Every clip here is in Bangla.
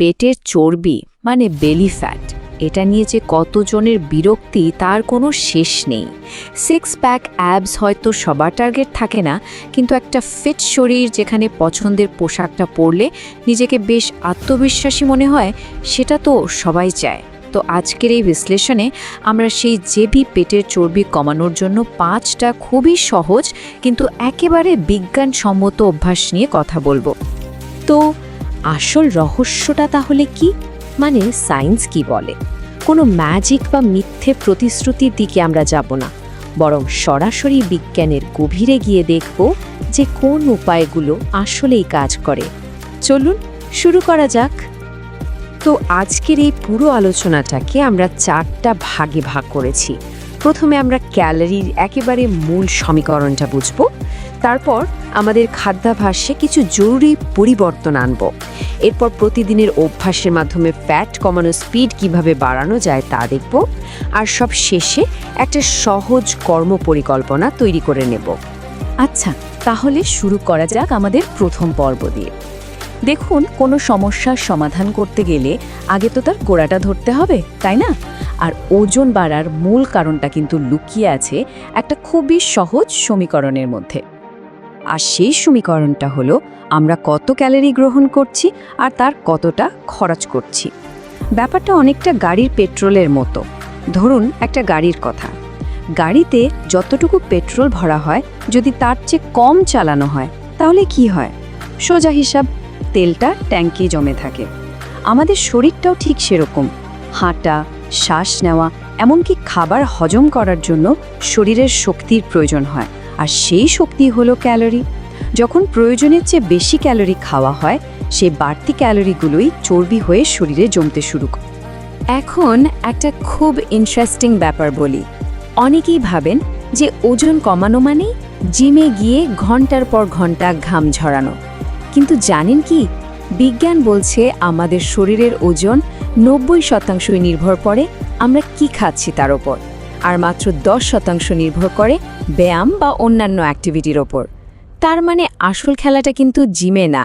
পেটের চর্বি মানে বেলি ফ্যাট, এটা নিয়ে যে কতজনের বিরক্তি তার কোনো শেষ নেই। 6 প্যাক অ্যাবস হয়তো সবার টার্গেট থাকে না, কিন্তু একটা ফিট শরীর যেখানে পছন্দের পোশাকটা পরলে নিজেকে বেশ আত্মবিশ্বাসী মনে হয়, সেটা তো সবাই চায়। তো আজকের এই বিশ্লেষণে আমরা সেই জেবি পেটের চর্বি কমানোর জন্য 5টা খুবই সহজ কিন্তু একেবারে বিজ্ঞানসম্মত অভ্যাস নিয়ে কথা বলবো। তো আসল রহস্যটা তাহলে কি, মানে সায়েন্স কি বলে? কোনো ম্যাজিক বা মিথ্যে প্রতিশ্রুতির দিকে আমরা যাব না, বরং সরাসরি বিজ্ঞানের গভীরে গিয়ে দেখব যে কোন উপায়গুলো আসলেই কাজ করে। চলুন শুরু করা যাক। তো আজকের এই পুরো আলোচনাটাকে আমরা 4টা ভাগে ভাগ করেছি। প্রথমে আমরা ক্যালোরির একেবারে মূল সমীকরণটা বুঝব, তারপর আমাদের খাদ্যাভ্যাসে কিছু জরুরি পরিবর্তন আনব, এরপর প্রতিদিনের অভ্যাসের মাধ্যমে ফ্যাট কমানোর স্পিড কিভাবে বাড়ানো যায় তা দেখব, আর সব শেষে একটা সহজ কর্মপরিকল্পনা তৈরি করে নেব। আচ্ছা, তাহলে শুরু করা যাক আমাদের প্রথম পর্ব দিয়ে। দেখুন, কোনো সমস্যার সমাধান করতে গেলে আগে তো তার গোড়াটা ধরতে হবে, তাই না? আর ওজন বাড়ার মূল কারণটা কিন্তু লুকিয়ে আছে একটা খুবই সহজ সমীকরণের মধ্যে। আর সেই সমীকরণটা হলো আমরা কত ক্যালোরি গ্রহণ করছি আর তার কতটা খরচ করছি। ব্যাপারটা অনেকটা গাড়ির পেট্রোলের মতো। ধরুন একটা গাড়ির কথা, গাড়িতে যতটুকু পেট্রোল ভরা হয় যদি তার চেয়ে কম চালানো হয় তাহলে কি হয়? সোজা হিসাব, তেলটা ট্যাঙ্কে জমে থাকে। আমাদের শরীরটাও ঠিক সেরকম। হাঁটা, শ্বাস নেওয়া, এমনকি খাবার হজম করার জন্য শরীরের শক্তির প্রয়োজন হয়, আর সেই শক্তি হলো ক্যালোরি। যখন প্রয়োজনের চেয়ে বেশি ক্যালোরি খাওয়া হয়, সেই বাড়তি ক্যালোরিগুলোই চর্বি হয়ে শরীরে জমতে শুরু করে। এখন একটা খুব ইন্টারেস্টিং ব্যাপার বলি। অনেকেই ভাবেন যে ওজন কমানো মানেই জিমে গিয়ে ঘন্টার পর ঘন্টা ঘাম ঝরানো, কিন্তু জানেন কি, বিজ্ঞান বলছে আমাদের শরীরের ওজন 90% নির্ভর করে আমরা কি খাচ্ছি তার ওপর, আর মাত্র 10% নির্ভর করে ব্যায়াম বা অন্যান্য অ্যাক্টিভিটির ওপর। তার মানে আসল খেলাটা কিন্তু জিমে না,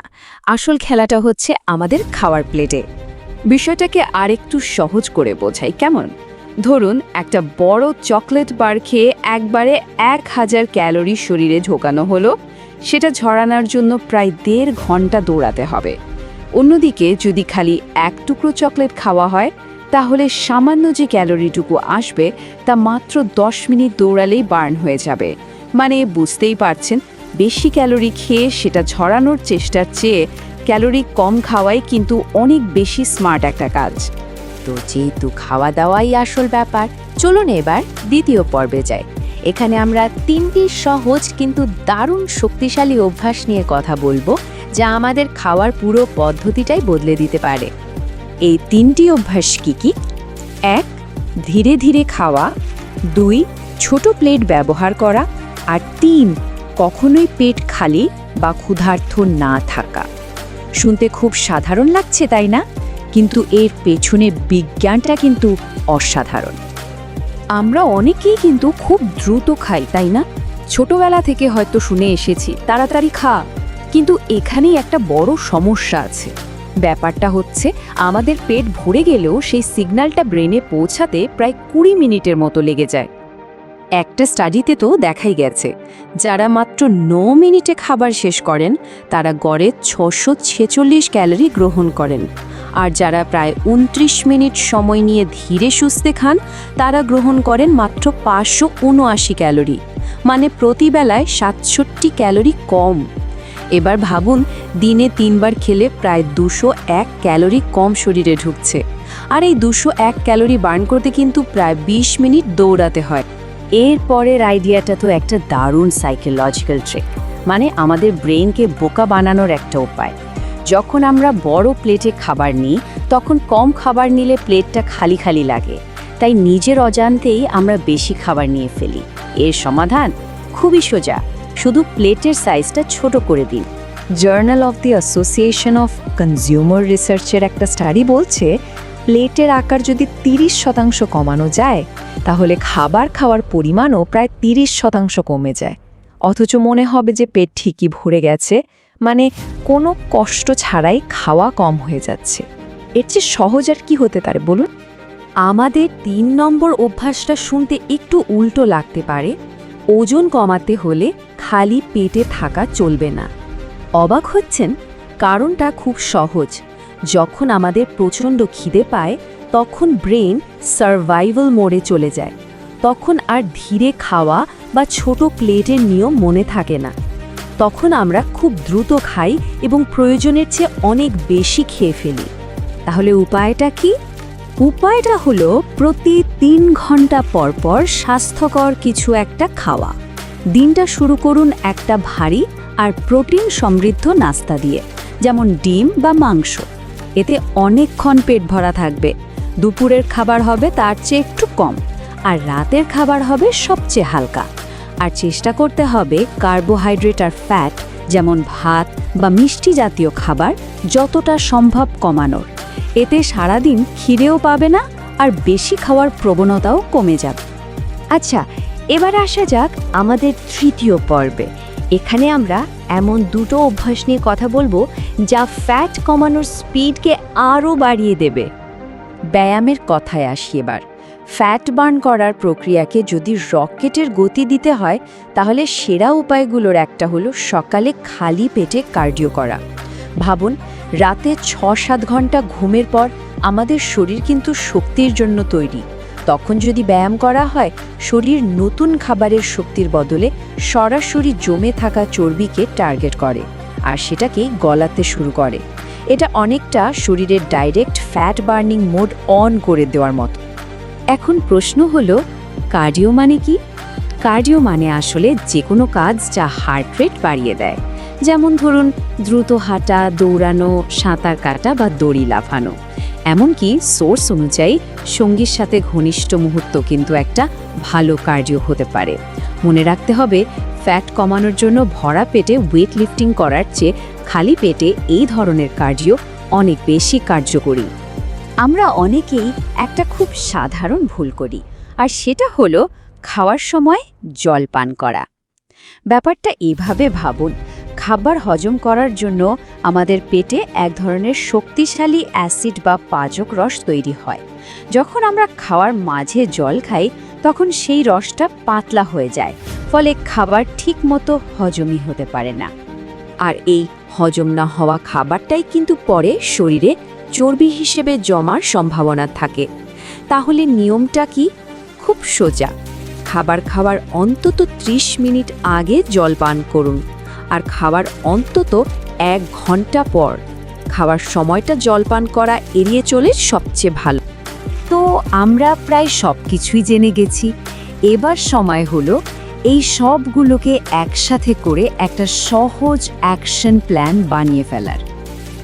আসল খেলাটা হচ্ছে আমাদের খাওয়ার প্লেটে। বিষয়টাকে আরেকটু সহজ করে বোঝাই কেমন? ধরুন একটা বড় চকলেট বার খেয়ে একবারে 1000 ক্যালোরি শরীরে ঢোকানো হলো, সেটা ঝরানোর জন্য প্রায় 1.5 ঘন্টা দৌড়াতে হবে। অন্যদিকে যদি খালি এক টুকরো চকলেট খাওয়া হয়, তাহলে সামান্য যে ক্যালোরিটুকু আসবে তা মাত্র 10 মিনিট দৌড়ালেই বার্ন হয়ে যাবে। মানে বুঝতেই পারছেন, বেশি ক্যালোরি খেয়ে সেটা ঝরানোর চেষ্টার চেয়ে ক্যালোরি কম খাওয়াই কিন্তু অনেক বেশি স্মার্ট একটা কাজ। তো যেহেতু খাওয়া দাওয়াই আসল ব্যাপার, চলুন এবার দ্বিতীয় পর্বে যাই। এখানে আমরা 3টি সহজ কিন্তু দারুণ শক্তিশালী অভ্যাস নিয়ে কথা বলবো, যা আমাদের খাওয়ার পুরো পদ্ধতিটাই বদলে দিতে পারে। এই 3টি অভ্যাস কি কি? 1. ধীরে ধীরে খাওয়া। 2. ছোট প্লেট ব্যবহার করা। আর 3. কখনোই পেট খালি বা ক্ষুধার্ত না থাকা। শুনতে খুব সাধারণ লাগছে, তাই না? কিন্তু এর পেছনে বিজ্ঞানটা কিন্তু অসাধারণ। আমরা অনেকেই কিন্তু খুব দ্রুত খাই, তাই না? ছোটবেলা থেকে হয়তো শুনে এসেছি তাড়াতাড়ি খা, কিন্তু এখানেই একটা বড় সমস্যা আছে। ব্যাপারটা হচ্ছে আমাদের পেট ভরে গেলেও সেই সিগন্যালটা ব্রেনে পৌঁছাতে প্রায় 20 মিনিটের মতো লেগে যায়। একটা স্টাডিতে তো দেখাই গেছে, যারা মাত্র 9 মিনিটে খাবার শেষ করেন তারা গড়ে 646 ক্যালোরি গ্রহণ করেন, আর যারা প্রায় 29 মিনিট সময় নিয়ে ধীরে সুস্থে খান তারা গ্রহণ করেন মাত্র 579 ক্যালোরি, মানে প্রতিবেলায় 67 ক্যালোরি কম। এবার ভাবুন, দিনে 3 বার খেলে প্রায় 201 ক্যালোরি কম শরীরে ঢুকছে, আর এই 201 ক্যালোরি বার্ন করতে কিন্তু প্রায় 20 মিনিট দৌড়াতে হয়। এর পরের আইডিয়াটা তো একটা দারুণ সাইকোলজিক্যাল ট্রিক, মানে আমাদের ব্রেনকে বোকা বানানোর একটা উপায়। যখন আমরা বড় প্লেটে খাবার নিই, তখন কম খাবার নিলে প্লেটটা খালি খালি লাগে, তাই নিজের অজান্তেই আমরা বেশি খাবার নিয়ে ফেলি। এর সমাধান খুবই সোজা, শুধু প্লেটের সাইজটা ছোট করে দিন। Journal of the association of consumer রিসার্চের একটা স্টাডি বলছে, প্লেটের আকার যদি 30% কমানো যায়, তাহলে খাবার খাওয়ার পরিমাণও প্রায় 30% কমে যায়। অথচ মনে হবে যে পেট ঠিকই ভরে গেছে, মানে কোনো কষ্ট ছাড়াই খাওয়া কম হয়ে যাচ্ছে। এর চেয়ে সহজ আর কি হতে পারে বলুন? আমাদের ৩ নম্বর অভ্যাসটা শুনতে একটু উল্টো লাগতে পারে। ওজন কমাতে হলে খালি পেটে থাকা চলবে না। অবাক হচ্ছেন? কারণটা খুব সহজ। যখন আমাদের প্রচণ্ড খিদে পায় তখন ব্রেন সারভাইভাল মোডে চলে যায়। তখন আর ধীরে খাওয়া বা ছোট প্লেটের নিয়ম মনে থাকে না। তখন আমরা খুব দ্রুত খাই এবং প্রয়োজনের চেয়ে অনেক বেশি খেয়ে ফেলি। তাহলে উপায়টা কি? উপায়টা হলো প্রতি ৩ ঘন্টা পর পর স্বাস্থ্যকর কিছু একটা খাওয়া। দিনটা শুরু করুন একটা ভারী আর প্রোটিন সমৃদ্ধ নাস্তা দিয়ে, যেমন ডিম বা মাংস। এতে অনেকক্ষণ পেট ভরা থাকবে। দুপুরের খাবার হবে তার চেয়ে একটু কম, আর রাতের খাবার হবে সবচেয়ে হালকা। আর চেষ্টা করতে হবে কার্বোহাইড্রেট আর ফ্যাট, যেমন ভাত বা মিষ্টি জাতীয় খাবার যতটা সম্ভব কমানোর। এতে সারাদিন খিদেও পাবে না আর বেশি খাওয়ার প্রবণতাও কমে যাবে। আচ্ছা, এবার আসা যাক আমাদের তৃতীয় পর্বে। এখানে আমরা এমন দুটো অভ্যাস নিয়ে কথা বলবো যা ফ্যাট কমানোর স্পিডকে আরও বাড়িয়ে দেবে। ব্যায়ামের কথায় আসি এবার। ফ্যাট বার্ন করার প্রক্রিয়াকে যদি রকেটের গতি দিতে হয় তাহলে সেরা উপায়গুলোর একটা হলো সকালে খালি পেটে কার্ডিও করা। ভাবুন, রাতে ৬-৭ ঘন্টা ঘুমের পর আমাদের শরীর কিন্তু শক্তির জন্য তৈরি। তখন যদি ব্যায়াম করা হয়, শরীর নতুন খাবারের শক্তির বদলে সরাসরি জমে থাকা চর্বিকে টার্গেট করে আর সেটাকেই গলাতে শুরু করে। এটা অনেকটা শরীরের direct fat burning mode on করে দেওয়ার মতো। এখন প্রশ্ন হলো, কার্ডিও মানে কি? কার্ডিও মানে আসলে যে কোনো কাজ যা হার্ট রেট বাড়িয়ে দেয়। যেমন ধরুন দ্রুত হাঁটা, দৌড়ানো, সাঁতার কাটা বা দড়ি লাফানো। এমনকি সোর্স অনুযায়ী সঙ্গীর সাথে ঘনিষ্ঠ মুহূর্ত কিন্তু একটা ভালো কার্ডিও হতে পারে। মনে রাখতে হবে, ফ্যাট কমানোর জন্য ভরা পেটে ওয়েট লিফটিং করার চেয়ে খালি পেটে এই ধরনের কার্ডিও অনেক বেশি কার্যকরী। আমরা অনেকেই একটা খুব সাধারণ ভুল করি, আর সেটা হলো খাওয়ার সময় জল পান করা। ব্যাপারটা এভাবে ভাবুন, খাবার হজম করার জন্য আমাদের পেটে এক ধরনের শক্তিশালী অ্যাসিড বা পাচক রস তৈরি হয়। যখন আমরা খাওয়ার মাঝে জল খাই তখন সেই রসটা পাতলা হয়ে যায়, ফলে খাবার ঠিকমতো হজমই হতে পারে না। আর এই হজম না হওয়া খাবারটাই কিন্তু পরে শরীরে চর্বি হিসেবে জমার সম্ভাবনা থাকে। তাহলে নিয়মটা কি? খুব সোজা। খাবার খাওয়ার অন্তত ৩০ মিনিট আগে জল পান করুন, আর খাবার অন্তত ১ ঘন্টা পর। খাওয়ার সময়টা জলপান করা এড়িয়ে চলে সবচেয়ে ভালো। তো আমরা প্রায় সব কিছুই জেনে গেছি। এবার সময় হলো এই সবগুলোকে একসাথে করে একটা সহজ অ্যাকশন প্ল্যান বানিয়ে ফেলার।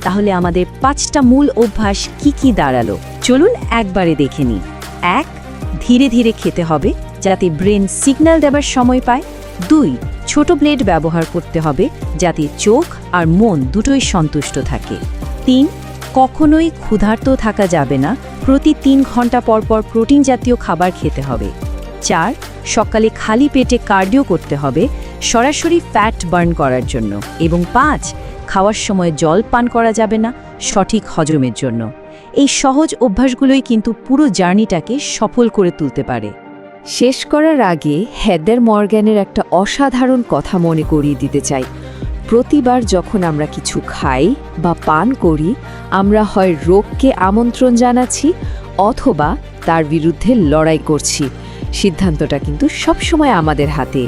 তাহলে আমাদের ৫টা মূল অভ্যাস কি কি দাঁড়ালো চলুন একবারে দেখে নিই। ১. ধীরে ধীরে খেতে হবে যাতে ব্রেন সিগন্যাল দেবার সময় পায়। ২. ছোট প্লেট ব্যবহার করতে হবে যাতে চোখ আর মন দুটোই সন্তুষ্ট থাকে। ৩. কখনোই ক্ষুধার্ত থাকা যাবে না, প্রতি ৩ ঘন্টা পর পর প্রোটিন জাতীয় খাবার খেতে হবে। ৪. সকালে খালি পেটে কার্ডিও করতে হবে সরাসরি ফ্যাট বার্ন করার জন্য। এবং ৫. খাওয়ার সময় জল পান করা যাবে না, সঠিক হজমের জন্য। এই সহজ অভ্যাসগুলোই কিন্তু পুরো জার্নিটাকে সফল করে তুলতে পারে। শেষ করার আগে হেদার মর্গ্যানের একটা অসাধারণ কথা মনে করিয়ে দিতে চাই। প্রতিবার যখন আমরা কিছু খাই বা পান করি, আমরা হয় রোগকে আমন্ত্রণ জানাচ্ছি অথবা তার বিরুদ্ধে লড়াই করছি। সিদ্ধান্তটা কিন্তু সবসময় আমাদের হাতে।